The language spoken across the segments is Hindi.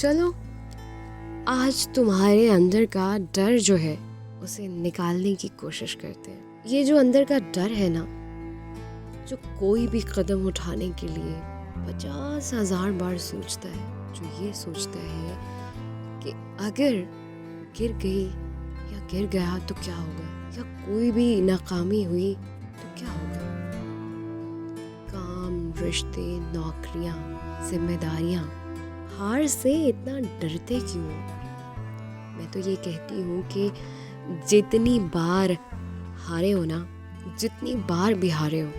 चलो आज तुम्हारे अंदर का डर जो है उसे निकालने की कोशिश करते हैं। ये जो अंदर का डर है ना, जो कोई भी कदम उठाने के लिए 50,000 बार सोचता है, जो ये सोचता है कि अगर गिर गई या गिर गया तो क्या होगा, या कोई भी नाकामी हुई तो क्या होगा। काम, रिश्ते, नौकरियां, जिम्मेदारियां, हार से इतना डरते क्यों हो? मैं तो ये कहती हूँ कि जितनी बार हारे हो ना, जितनी बार भी हारे हो,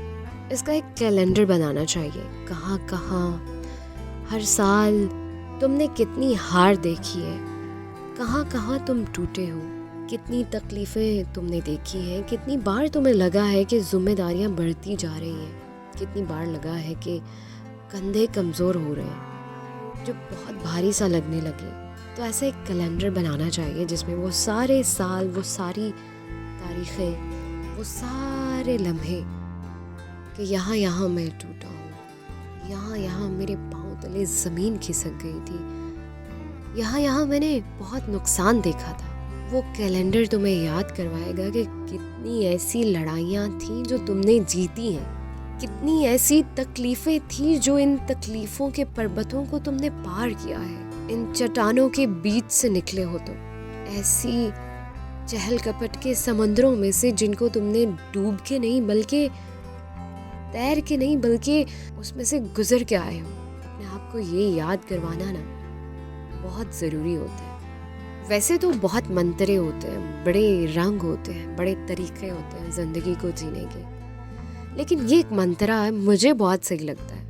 इसका एक कैलेंडर बनाना चाहिए। कहाँ कहाँ हर साल तुमने कितनी हार देखी है, कहाँ कहाँ तुम टूटे हो, कितनी तकलीफ़ें तुमने देखी हैं, कितनी बार तुम्हें लगा है कि जिम्मेदारियाँ बढ़ती जा रही हैं, कितनी बार लगा है कि कंधे कमज़ोर हो रहे हैं, जो बहुत भारी सा लगने लगे। तो ऐसा एक कैलेंडर बनाना चाहिए जिसमें वो सारे साल, वो सारी तारीखें, वो सारे लम्हे कि यहाँ यहाँ मैं टूटा हूँ, यहाँ यहाँ मेरे पाँव तले ज़मीन खिसक गई थी, यहाँ यहाँ मैंने बहुत नुकसान देखा था। वो कैलेंडर तुम्हें याद करवाएगा कि कितनी ऐसी लड़ाइयाँ थीं जो तुमने जीती हैं, कितनी ऐसी तकलीफ़ें थी जो इन तकलीफ़ों के पर्वतों को तुमने पार किया है, इन चट्टानों के बीच से निकले हो तुम, ऐसी चहल कपट के समंदरों में से जिनको तुमने डूब के नहीं बल्कि तैर के नहीं बल्कि उसमें से गुजर के आए हो। अपने आप को ये याद करवाना ना बहुत ज़रूरी होता है। वैसे तो बहुत मंतरे होते हैं, बड़े रंग होते हैं, बड़े तरीक़े होते हैं ज़िंदगी को जीने के, लेकिन ये एक मंत्रा है, मुझे बहुत सही लगता है।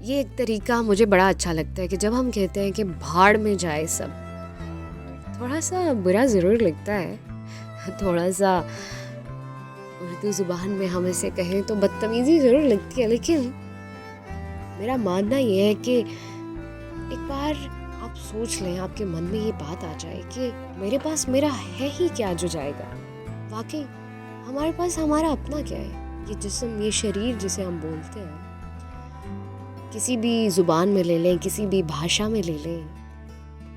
ये एक तरीका मुझे बड़ा अच्छा लगता है कि जब हम कहते हैं कि भाड़ में जाए सब, थोड़ा सा बुरा ज़रूर लगता है, थोड़ा सा उर्दू ज़ुबान में हम इसे कहें तो बदतमीज़ी ज़रूर लगती है, लेकिन मेरा मानना ये है कि एक बार आप सोच लें, आपके मन में ये बात आ जाए कि मेरे पास मेरा है ही क्या जो जाएगा। वाकई हमारे पास हमारा अपना क्या है, ये जिस्म, ये शरीर जिसे हम बोलते हैं, किसी भी ज़ुबान में ले लें, किसी भी भाषा में ले लें,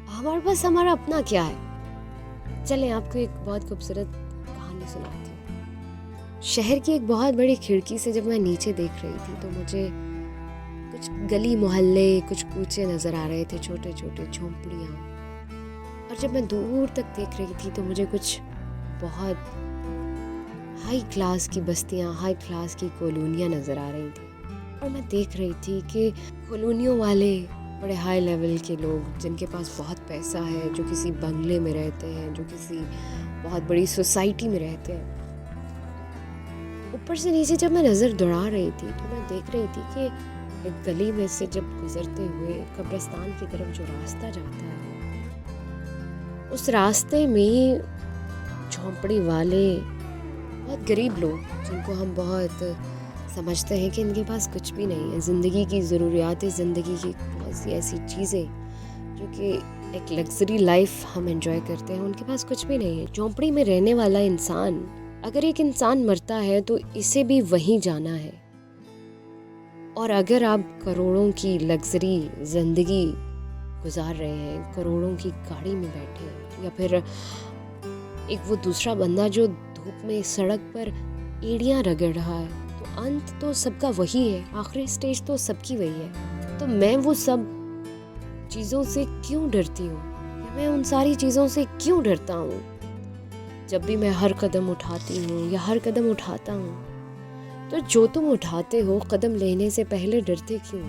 हमारे पास हमारा अपना क्या है। चलें आपको एक बहुत खूबसूरत कहानी सुनाती हूँ। शहर की एक बहुत बड़ी खिड़की से जब मैं नीचे देख रही थी तो मुझे कुछ गली मोहल्ले, कुछ कूचे नज़र आ रहे थे, छोटे छोटे झोंपड़ियाँ, और जब मैं दूर तक देख रही थी तो मुझे कुछ बहुत हाई क्लास की बस्तियाँ, हाई क्लास की कॉलोनियाँ नज़र आ रही थी। और मैं देख रही थी कि कॉलोनियों वाले बड़े हाई लेवल के लोग जिनके पास बहुत पैसा है, जो किसी बंगले में रहते हैं, जो किसी बहुत बड़ी सोसाइटी में रहते हैं, ऊपर से नीचे जब मैं नज़र दौड़ा रही थी तो मैं देख रही थी कि एक गली में से जब गुजरते हुए कब्रिस्तान की तरफ जो रास्ता जाता है, उस रास्ते में झोंपड़ी वाले बहुत गरीब लोग, जिनको हम बहुत समझते हैं कि इनके पास कुछ भी नहीं है, ज़िंदगी की ज़रूरियातें, ज़िंदगी की बहुत सी ऐसी चीज़ें जो कि एक लग्जरी लाइफ हम एंजॉय करते हैं, उनके पास कुछ भी नहीं है। झोंपड़ी में रहने वाला इंसान, अगर एक इंसान मरता है तो इसे भी वहीं जाना है, और अगर आप करोड़ों की लग्जरी ज़िंदगी गुजार रहे हैं, करोड़ों की गाड़ी में बैठे हैं, या फिर एक वो दूसरा बंदा जो धूप में सड़क पर एड़ियाँ रगड़ रहा है, तो अंत तो सबका वही है, आखिरी स्टेज तो सबकी वही है। तो मैं वो सब चीज़ों से क्यों डरती हूँ, या मैं उन सारी चीज़ों से क्यों डरता हूँ? जब भी मैं हर कदम उठाती हूँ या हर कदम उठाता हूँ, तो जो तुम उठाते हो कदम लेने से पहले डरते क्यों?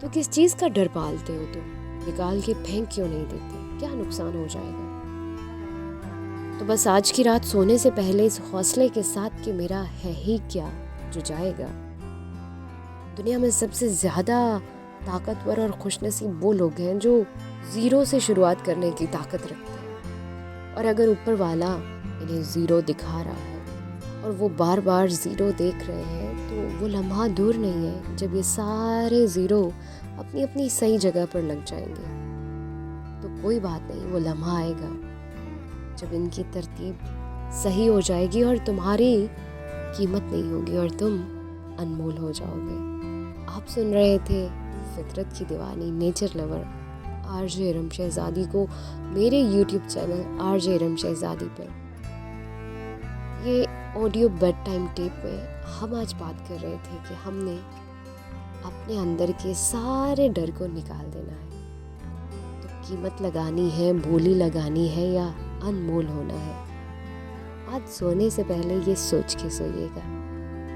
तो किस चीज़ का डर पालते हो तुम? निकाल के फेंक क्यों नहीं देते? क्या नुकसान हो जाएगा? तो बस आज की रात सोने से पहले इस हौसले के साथ कि मेरा है ही क्या जो जाएगा। दुनिया में सबसे ज़्यादा ताकतवर और खुशनसीब वो लोग हैं जो ज़ीरो से शुरुआत करने की ताकत रखते हैं, और अगर ऊपर वाला इन्हें ज़ीरो दिखा रहा है और वो बार बार ज़ीरो देख रहे हैं, तो वो लम्हा दूर नहीं है जब ये सारे ज़ीरो अपनी अपनी सही जगह पर लग जाएंगे। तो कोई बात नहीं, वो लम्हा आएगा जब इनकी तरतीब सही हो जाएगी और तुम्हारी कीमत नहीं होगी और तुम अनमोल हो जाओगे। आप सुन रहे थे फितरत की दीवानी, नेचर लवर, आरजे रम शहज़ादी को मेरे यूट्यूब चैनल आरजे रम शहज़ादी पर। ये ऑडियो बेड टाइम टेप में हम आज बात कर रहे थे कि हमने अपने अंदर के सारे डर को निकाल देना है। तो कीमत लगानी है, बोली लगानी है या अनमोल होना है। आज सोने से पहले ये सोच के सोइएगा।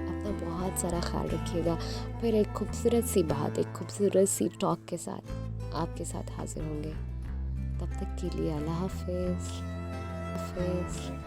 अपना बहुत सारा ख्याल रखिएगा। फिर एक खूबसूरत सी बात, एक खूबसूरत सी टॉक के साथ आपके साथ हाजिर होंगे। तब तक के लिए अल्लाह हाफ़िज़।